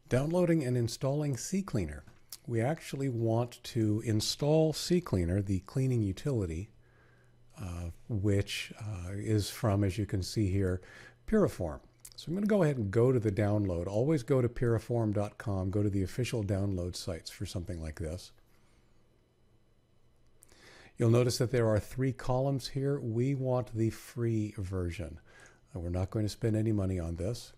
Downloading and installing CCleaner. We actually want to install CCleaner, the cleaning utility, which is from, as you can see here, Piriform. So I'm going to go ahead and go to the download. Always go to piriform.com, go to the official download sites for something like this. You'll notice that there are 3 columns here. We want the free version. We're not going to spend any money on this.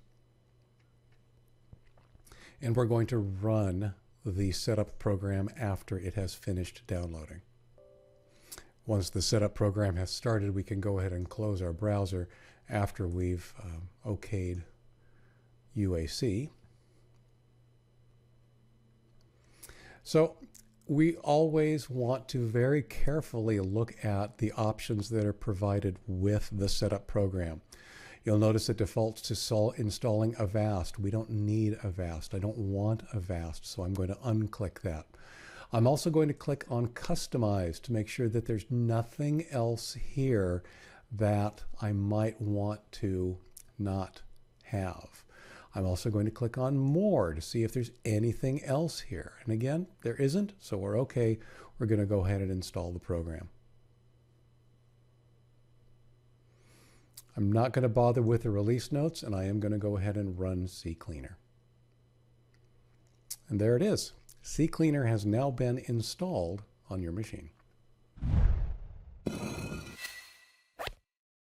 And we're going to run the setup program after it has finished downloading. Once the setup program has started, we can go ahead and close our browser after we've okayed UAC. So we always want to very carefully look at the options that are provided with the setup program. You'll notice it defaults to installing Avast. We don't need Avast. I don't want Avast, so I'm going to unclick that. I'm also going to click on Customize to make sure that there's nothing else here that I might want to not have. I'm also going to click on More to see if there's anything else here. And again, there isn't, so we're okay. We're going to go ahead and install the program. I'm not going to bother with the release notes, and I am going to go ahead and run CCleaner. And there it is. CCleaner has now been installed on your machine.